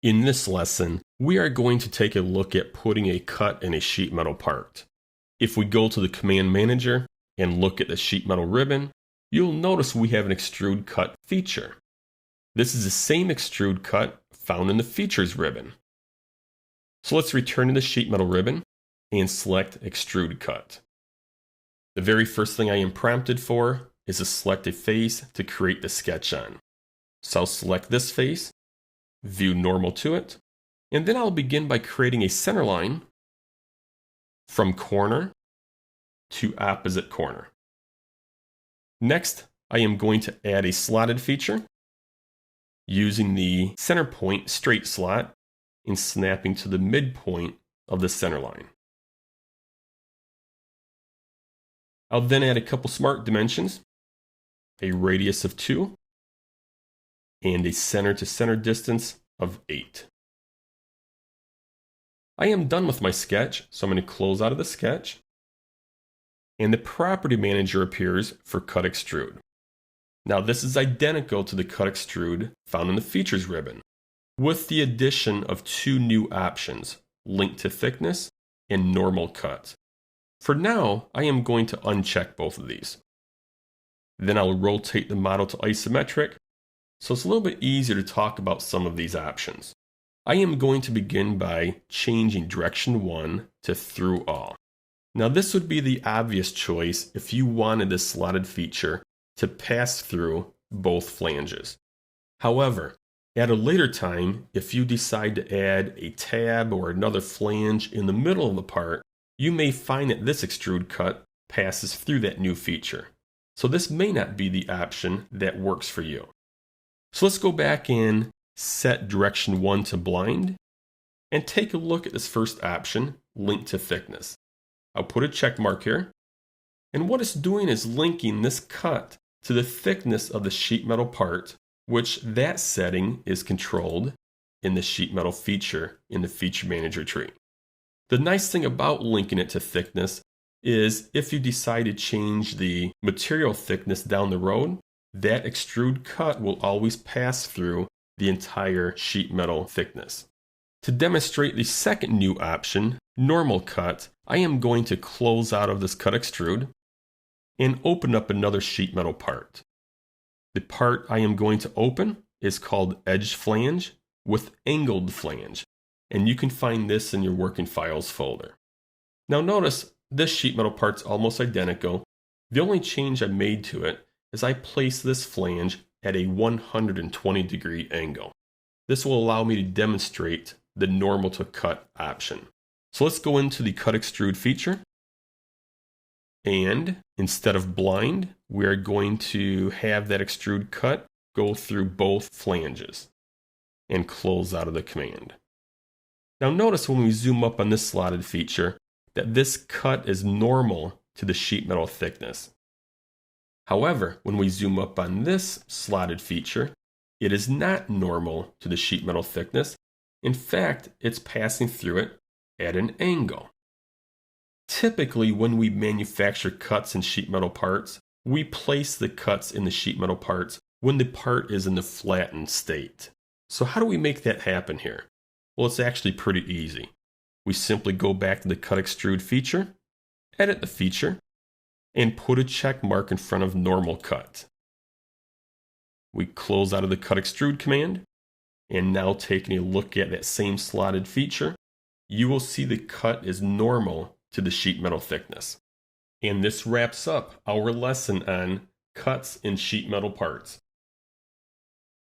In this lesson, we are going to take a look at putting a cut in a sheet metal part. If we go to the command manager and look at the sheet metal ribbon, you'll notice we have an extrude cut feature. This is the same extrude cut found in the features ribbon. So let's return to the sheet metal ribbon and select extrude cut. The very first thing I am prompted for is to select a face to create the sketch on. So I'll select this face, view normal to it, and then I'll begin by creating a center line from corner to opposite corner. Next, I am going to add a slotted feature using the center point straight slot and snapping to the midpoint of the center line. I'll then add a couple smart dimensions, a radius of 2, and a center to center distance of 8. I am done with my sketch, so I'm going to close out of the sketch, and the property manager appears for cut extrude. Now this is identical to the cut extrude found in the features ribbon, with the addition of 2 new options, link to thickness and normal cut. For now, I am going to uncheck both of these. Then I'll rotate the model to isometric, so it's a little bit easier to talk about some of these options. I am going to begin by changing direction 1 to through all. Now this would be the obvious choice if you wanted this slotted feature to pass through both flanges. However, at a later time, if you decide to add a tab or another flange in the middle of the part, you may find that this extrude cut passes through that new feature. So this may not be the option that works for you. So let's go back and set direction 1 to blind and take a look at this first option, link to thickness. I'll put a check mark here, and what it's doing is linking this cut to the thickness of the sheet metal part, which that setting is controlled in the sheet metal feature in the feature manager tree. The nice thing about linking it to thickness is if you decide to change the material thickness down the road, that extrude cut will always pass through the entire sheet metal thickness. To demonstrate the second new option, normal cut, I am going to close out of this cut extrude and open up another sheet metal part. The part I am going to open is called edge flange with angled flange, and you can find this in your working files folder. Now notice this sheet metal part's almost identical. The only change I made to it is I place this flange at a 120-degree angle. This will allow me to demonstrate the normal to cut option. So let's go into the cut extrude feature, and instead of blind, we are going to have that extrude cut go through both flanges and close out of the command. Now notice when we zoom up on this slotted feature that this cut is normal to the sheet metal thickness. However, when we zoom up on this slotted feature, it is not normal to the sheet metal thickness. In fact, it's passing through it at an angle. Typically, when we manufacture cuts in sheet metal parts, we place the cuts in the sheet metal parts when the part is in the flattened state. So how do we make that happen here? Well, it's actually pretty easy. We simply go back to the cut extrude feature, edit the feature, and put a check mark in front of normal cut. We close out of the cut extrude command, and now taking a look at that same slotted feature, you will see the cut is normal to the sheet metal thickness. And this wraps up our lesson on cuts in sheet metal parts.